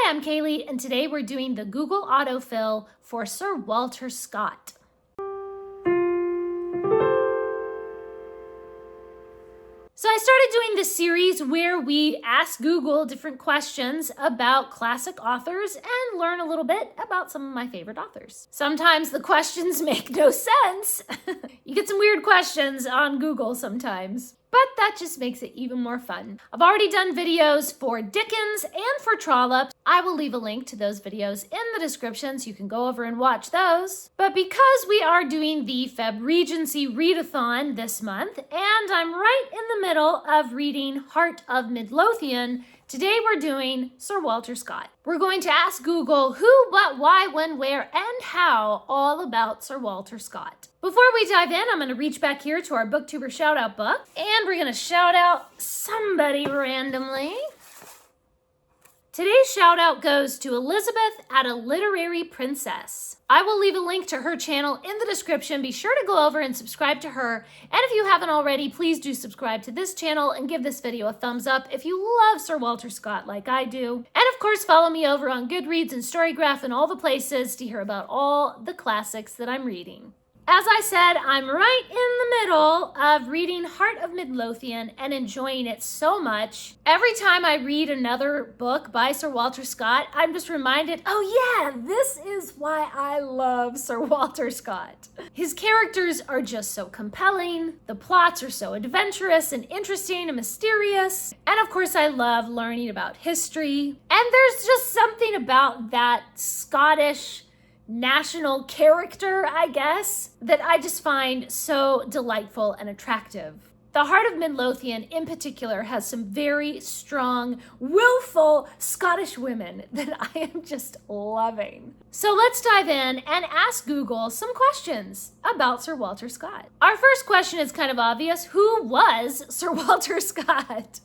Hi, I'm Kaylee, and today we're doing the Google Autofill for Sir Walter Scott. So I started doing this series where we ask Google different questions about classic authors and learn a little bit about some of my favorite authors. Sometimes the questions make no sense. You get some weird questions on Google sometimes, but that just makes it even more fun. I've already done videos for Dickens and for Trollope. I will leave a link to those videos in the description so you can go over and watch those. But because we are doing the Febregency Readathon this month, and I'm right in the middle of reading Heart of Midlothian, today we're doing Sir Walter Scott. We're going to ask Google who, what, why, when, where, and how all about Sir Walter Scott. Before we dive in, I'm going to reach back here to our Booktuber Shoutout book, and we're going to shout out somebody randomly. Today's shout out goes to Elizabeth at A Literary Princess. I will leave a link to her channel in the description. Be sure to go over and subscribe to her. And if you haven't already, please do subscribe to this channel and give this video a thumbs up if you love Sir Walter Scott like I do. And of course, follow me over on Goodreads and Storygraph and all the places to hear about all the classics that I'm reading. As I said, I'm right in the middle of reading Heart of Midlothian and enjoying it so much. Every time I read another book by Sir Walter Scott, I'm just reminded, oh yeah, this is why I love Sir Walter Scott. His characters are just so compelling. The plots are so adventurous and interesting and mysterious. And of course, I love learning about history. And there's just something about that Scottish national character, I guess, that I just find so delightful and attractive. The Heart of Midlothian in particular has some very strong, willful Scottish women that I am just loving. So let's dive in and ask Google some questions about Sir Walter Scott. Our first question is kind of obvious. Who was Sir Walter Scott?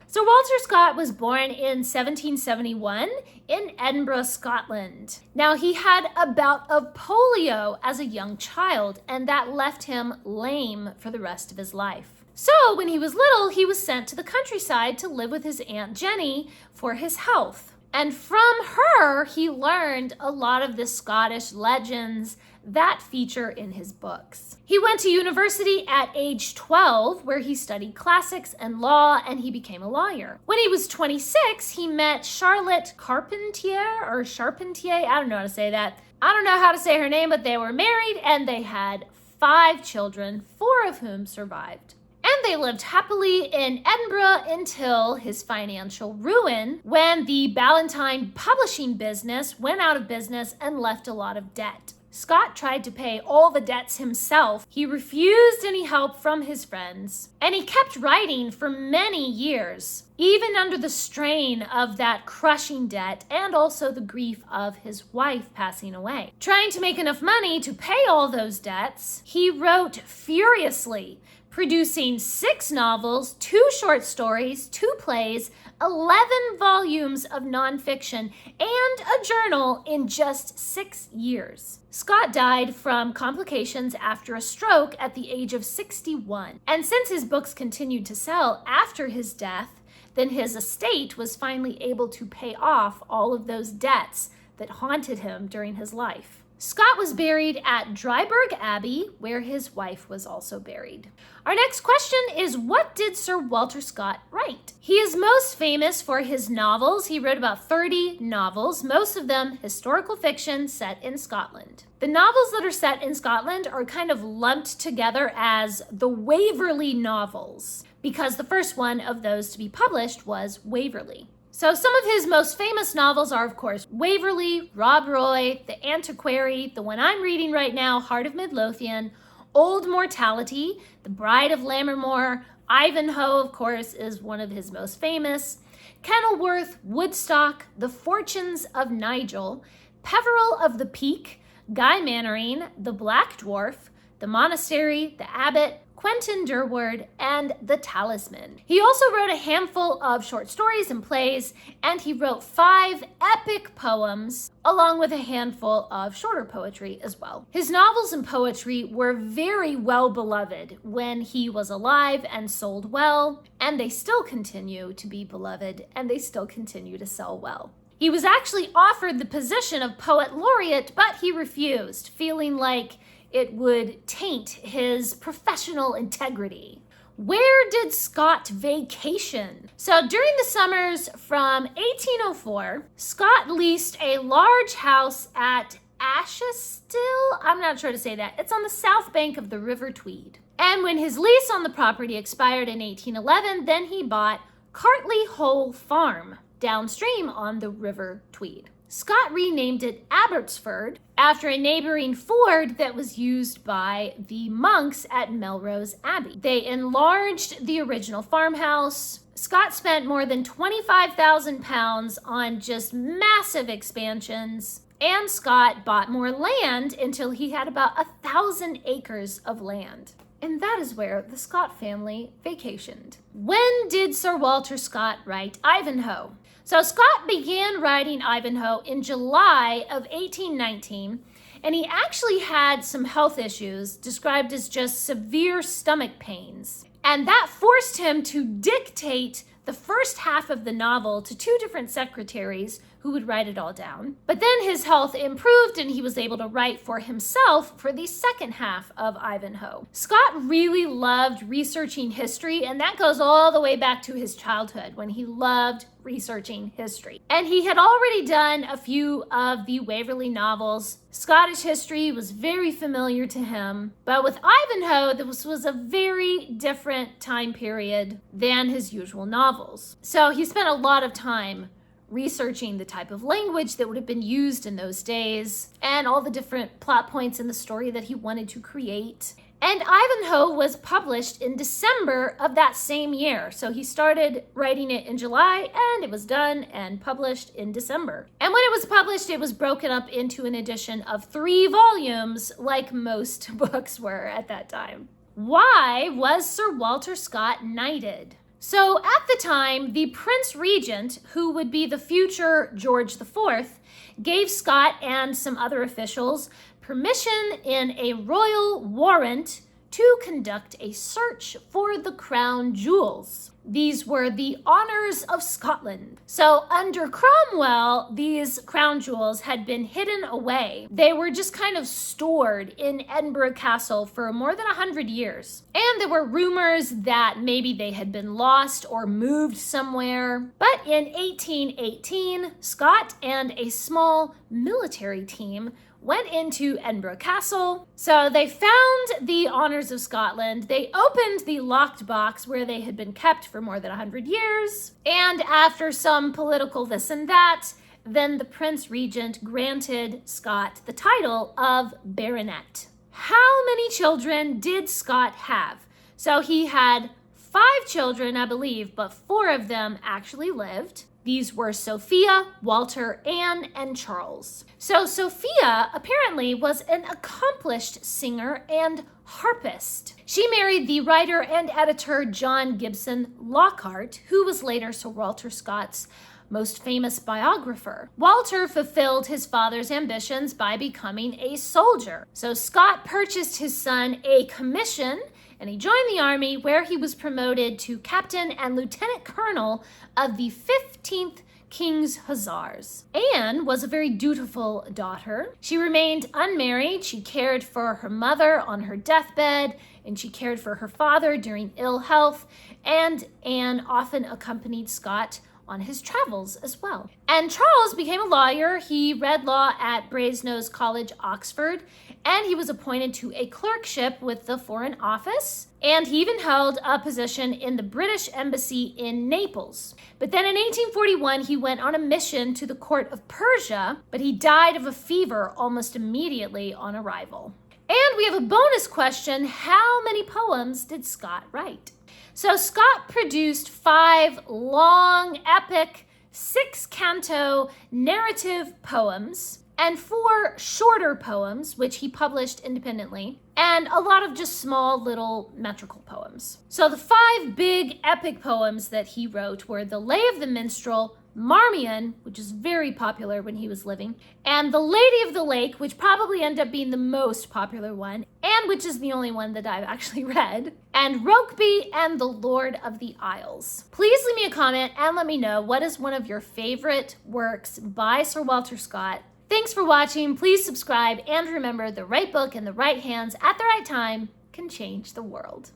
Sir Walter Scott was born in 1771 in Edinburgh, Scotland. Now, he had a bout of polio as a young child, and that left him lame for the rest of his life. So when he was little, he was sent to the countryside to live with his Aunt Jenny for his health. And from her, he learned a lot of the Scottish legends that feature in his books. He went to university at age 12, where he studied classics and law, and he became a lawyer. When he was 26, he met Charlotte Charpentier, I don't know how to say that. I don't know how to say her name, but they were married and they had 5 children, 4 of whom survived. And they lived happily in Edinburgh until his financial ruin, when the Ballantine publishing business went out of business and left a lot of debt. Scott tried to pay all the debts himself. He refused any help from his friends, and he kept writing for many years, even under the strain of that crushing debt and also the grief of his wife passing away. Trying to make enough money to pay all those debts, he wrote furiously, producing 6 novels, 2 short stories, 2 plays, 11 volumes of nonfiction, and a journal in just 6 years. Scott died from complications after a stroke at the age of 61. And since his books continued to sell after his death, then his estate was finally able to pay off all of those debts that haunted him during his life. Scott was buried at Dryburgh Abbey, where his wife was also buried. Our next question is, what did Sir Walter Scott write? He is most famous for his novels. He wrote about 30 novels, most of them historical fiction set in Scotland. The novels that are set in Scotland are kind of lumped together as the Waverley novels, because the first one of those to be published was Waverley. So some of his most famous novels are, of course, Waverley, Rob Roy, The Antiquary, the one I'm reading right now, Heart of Midlothian, Old Mortality, The Bride of Lammermoor, Ivanhoe, of course, is one of his most famous, Kenilworth, Woodstock, The Fortunes of Nigel, Peveril of the Peak, Guy Mannering, The Black Dwarf, The Monastery, The Abbot, Quentin Durward, and The Talisman. He also wrote a handful of short stories and plays, and he wrote 5 epic poems, along with a handful of shorter poetry as well. His novels and poetry were very well beloved when he was alive and sold well, and they still continue to be beloved, and they still continue to sell well. He was actually offered the position of poet laureate, but he refused, feeling like it would taint his professional integrity. Where did Scott vacation? So during the summers from 1804, Scott leased a large house at Ashestill. I'm not sure to say that. It's on the south bank of the River Tweed. And when his lease on the property expired in 1811, then he bought Cartley Hole Farm downstream on the River Tweed. Scott renamed it Abbotsford after a neighboring ford that was used by the monks at Melrose Abbey. They enlarged the original farmhouse. Scott spent more than £25,000 on just massive expansions, and Scott bought more land until he had about 1,000 acres of land. And that is where the Scott family vacationed. When did Sir Walter Scott write Ivanhoe? So Scott began writing Ivanhoe in July of 1819, and he actually had some health issues described as just severe stomach pains. And that forced him to dictate the first half of the novel to two different secretaries who would write it all down. But then his health improved and he was able to write for himself for the second half of Ivanhoe. Scott really loved researching history, and that goes all the way back to his childhood when he loved researching history. And he had already done a few of the Waverley novels. Scottish history was very familiar to him, but with Ivanhoe, this was a very different time period than his usual novels. So he spent a lot of time researching the type of language that would have been used in those days and all the different plot points in the story that he wanted to create. And Ivanhoe was published in December of that same year. So he started writing it in July and it was done and published in December. And when it was published, it was broken up into an edition of 3 volumes, like most books were at that time. Why was Sir Walter Scott knighted? So at the time, the Prince Regent, who would be the future George IV, gave Scott and some other officials permission in a royal warrant to conduct a search for the crown jewels. These were the honors of Scotland. So under Cromwell, these crown jewels had been hidden away. They were just kind of stored in Edinburgh Castle for more than 100 years. And there were rumors that maybe they had been lost or moved somewhere. But in 1818, Scott and a small military team went into Edinburgh Castle. So they found the honors of Scotland. They opened the locked box where they had been kept for more than 100 years. And after some political this and that, then the Prince Regent granted Scott the title of baronet. How many children did Scott have? So he had 5 children, I believe, but 4 of them actually lived. These were Sophia, Walter, Anne, and Charles. So Sophia apparently was an accomplished singer and harpist. She married the writer and editor John Gibson Lockhart, who was later Sir Walter Scott's most famous biographer. Walter fulfilled his father's ambitions by becoming a soldier. So Scott purchased his son a commission and he joined the army, where he was promoted to captain and lieutenant colonel of the 15th King's Hussars. Anne was a very dutiful daughter. She remained unmarried. She cared for her mother on her deathbed, and she cared for her father during ill health, and Anne often accompanied Scott on his travels as well. And Charles became a lawyer. He read law at Brasenose College, Oxford, and he was appointed to a clerkship with the Foreign Office, and he even held a position in the British Embassy in Naples. But then in 1841, he went on a mission to the court of Persia, but he died of a fever almost immediately on arrival. And we have a bonus question: how many poems did Scott write? So Scott produced 5 long, epic, 6-canto narrative poems and 4 shorter poems, which he published independently, and a lot of just small little metrical poems. So the 5 big epic poems that he wrote were The Lay of the Minstrel, Marmion, which is very popular when he was living, and The Lady of the Lake, which probably ended up being the most popular one, and which is the only one that I've actually read, and Rokeby and The Lord of the Isles. Please leave me a comment and let me know what is one of your favorite works by Sir Walter Scott. Thanks for watching. Please subscribe, and remember, the right book in the right hands at the right time can change the world.